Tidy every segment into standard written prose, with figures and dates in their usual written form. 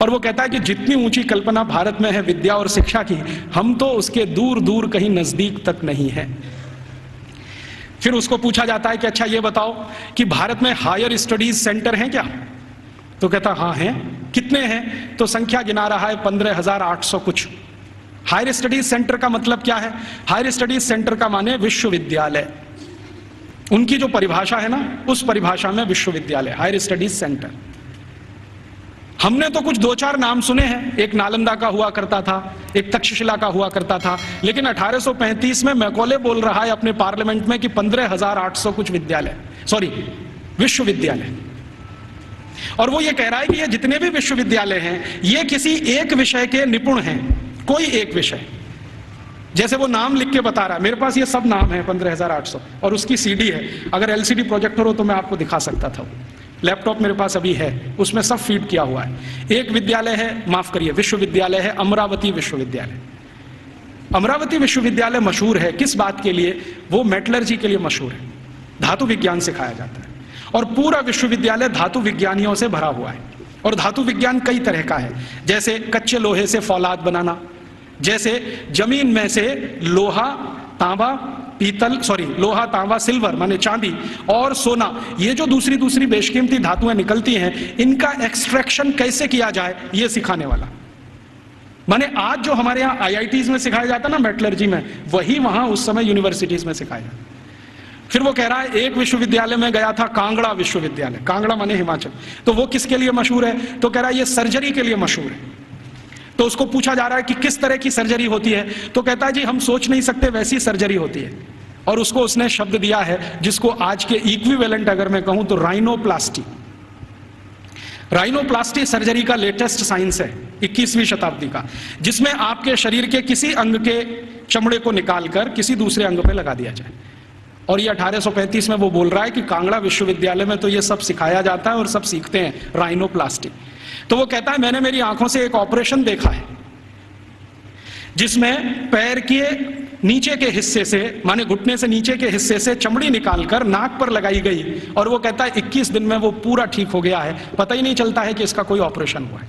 और वो कहता है कि जितनी ऊंची कल्पना भारत में है विद्या और शिक्षा की, हम तो उसके दूर दूर कहीं नजदीक तक नहीं है। फिर उसको पूछा जाता है कि अच्छा ये बताओ कि भारत में हायर स्टडीज सेंटर हैं क्या? तो कहता हाँ हैं। कितने हैं? तो संख्या गिना रहा है 15,800 कुछ। हायर स्टडीज सेंटर का मतलब क्या है? हायर स्टडीज सेंटर का माने विश्वविद्यालय। उनकी जो परिभाषा है ना, उस परिभाषा में विश्वविद्यालय, हायर स्टडीज सेंटर। हमने तो कुछ दो चार नाम सुने हैं, एक नालंदा का हुआ करता था, एक तक्षशिला का हुआ करता था, लेकिन 1835 में मैकॉले बोल रहा है अपने पार्लियामेंट में कि 15,800 कुछ विद्यालय, सॉरी विश्वविद्यालय। और वो ये कह रहा है कि ये जितने भी विश्वविद्यालय हैं ये किसी एक विषय के निपुण हैं, कोई एक विषय। जैसे वो नाम लिख के बता रहा है, मेरे पास ये सब नाम है 15,800 और उसकी सीडी है, अगर एलसीडी प्रोजेक्टर हो तो मैं आपको दिखा सकता था। लैपटॉप मेरे पास अभी है, उसमें सब फीड किया हुआ है। एक विद्यालय है, माफ करिए विश्वविद्यालय है, अमरावती विश्वविद्यालय। अमरावती विश्वविद्यालय मशहूर है किस बात के लिए? वो मेटलर्जी के लिए मशहूर है, धातु विज्ञान सिखाया जाता है और पूरा विश्वविद्यालय धातु विज्ञानियों से भरा हुआ है। और धातु विज्ञान कई तरह का है, जैसे कच्चे लोहे से फौलाद बनाना, जैसे जमीन में से लोहा तांबा पीतल, सॉरी लोहा तांबा सिल्वर माने चांदी और सोना, ये जो दूसरी दूसरी बेशकीमती धातुएं निकलती हैं, इनका एक्सट्रैक्शन कैसे किया जाए ये सिखाने वाला। माने आज जो हमारे यहाँ आईआईटीज में सिखाया जाता ना मेटलर्जी में, वही वहां उस समय यूनिवर्सिटीज में सिखाया जाता। फिर वो कह रहा है एक विश्वविद्यालय में गया था, कांगड़ा विश्वविद्यालय, कांगड़ा माने हिमाचल, तो वो किसके लिए मशहूर है? तो कह रहा है ये सर्जरी के लिए मशहूर है। तो उसको पूछा जा रहा है कि किस तरह की सर्जरी होती है? तो कहता है जी हम सोच नहीं सकते वैसी सर्जरी होती है। और उसको उसने शब्द दिया है जिसको आज के इक्विवेलेंट अगर मैं कहूं तो राइनोप्लास्टी। राइनोप्लास्टी सर्जरी का लेटेस्ट साइंस है 21वीं शताब्दी का, जिसमें आपके शरीर के किसी अंग के चमड़े को निकालकर किसी दूसरे अंग पे लगा दिया जाए। और ये 1835 में वो बोल रहा है कि कांगड़ा विश्वविद्यालय में तो ये सब सिखाया जाता है और सब सीखते हैं राइनोप्लास्टी। तो वो कहता है मैंने मेरी आंखों से एक ऑपरेशन देखा है जिसमें पैर के नीचे के हिस्से से, माने घुटने से नीचे के हिस्से से चमड़ी निकालकर नाक पर लगाई गई, और वो कहता है 21 दिन में वो पूरा ठीक हो गया है, पता ही नहीं चलता है कि इसका कोई ऑपरेशन हुआ है।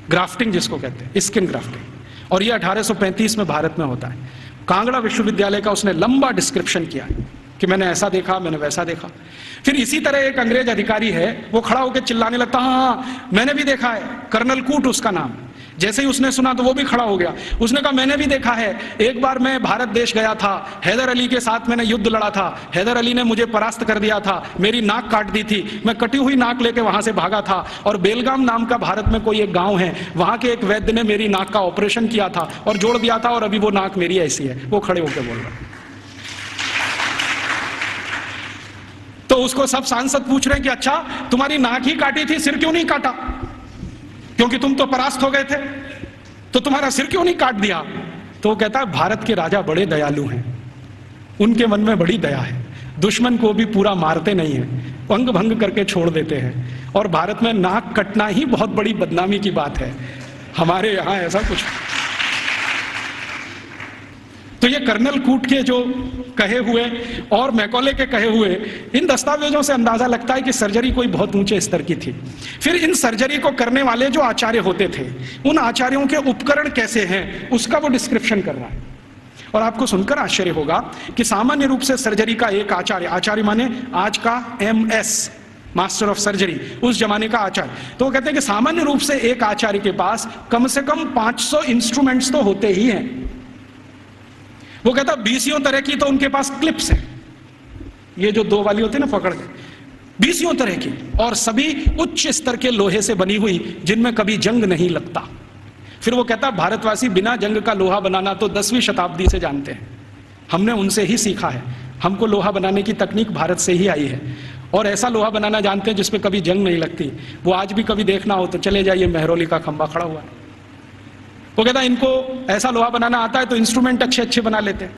ग्राफ्टिंग जिसको कहते हैं, स्किन ग्राफ्टिंग। और ये 1835 में भारत में होता है। कांगड़ा विश्वविद्यालय का उसने लंबा डिस्क्रिप्शन किया है कि मैंने ऐसा देखा, मैंने वैसा देखा। फिर इसी तरह एक अंग्रेज अधिकारी है, वो खड़ा होकर चिल्लाने लगता, हाँ मैंने भी देखा है, कर्नल कूट उसका नाम। जैसे ही उसने सुना तो वो भी खड़ा हो गया, उसने कहा मैंने भी देखा है, एक बार मैं भारत देश गया था, हैदर अली के साथ मैंने युद्ध लड़ा था, हैदर अली ने मुझे परास्त कर दिया था, मेरी नाक काट दी थी, मैं कटी हुई नाक लेके वहां से भागा था, और बेलगाम नाम का भारत में कोई एक गांव है, वहां के एक वैद्य ने मेरी नाक का ऑपरेशन किया था और जोड़ दिया था, और अभी वो नाक मेरी ऐसी है। वो खड़े होकर बोल रहा। तो उसको सब सांसद पूछ रहे हैं कि अच्छा तुम्हारी नाक ही काटी थी, सिर क्यों नहीं काटा? क्योंकि तुम तो परास्त हो गए थे, तो तुम्हारा सिर क्यों नहीं काट दिया? तो वो कहता है भारत के राजा बड़े दयालु हैं, उनके मन में बड़ी दया है, दुश्मन को भी पूरा मारते नहीं है, अंग भंग करके छोड़ देते हैं, और भारत में नाक कटना ही बहुत बड़ी बदनामी की बात है, हमारे यहां ऐसा कुछ। तो ये कर्नल कूट के जो कहे हुए और मैकॉले के कहे हुए इन दस्तावेजों से अंदाजा लगता है कि सर्जरी कोई बहुत ऊंचे स्तर की थी। फिर इन सर्जरी को करने वाले जो आचार्य होते थे, उन आचार्यों के उपकरण कैसे हैं उसका वो डिस्क्रिप्शन कर रहा है। और आपको सुनकर आश्चर्य होगा कि सामान्य रूप से सर्जरी का एक आचार्य, आचार्य माने आज का MS मास्टर ऑफ सर्जरी, उस जमाने का आचार्य, तो वो कहते हैं कि सामान्य रूप से एक आचार्य के पास कम से कम 500 इंस्ट्रूमेंट्स तो होते ही हैं। वो कहता 20 तरह की तो उनके पास क्लिप्स हैं, ये जो दो वाली होती है ना पकड़ के, 20 तरह की, और सभी उच्च स्तर के लोहे से बनी हुई, जिनमें कभी जंग नहीं लगता। फिर वो कहता भारतवासी बिना जंग का लोहा बनाना तो 10वीं शताब्दी से जानते हैं, हमने उनसे ही सीखा है, हमको लोहा बनाने की तकनीक भारत से ही आई है, और ऐसा लोहा बनाना जानते हैं जिसपे कभी जंग नहीं लगती। वो आज भी कभी देखना हो तो चले जाइए, मेहरौली का खंबा खड़ा हुआ है। वो कहता इनको ऐसा लोहा बनाना आता है तो इंस्ट्रूमेंट अच्छे अच्छे बना लेते हैं।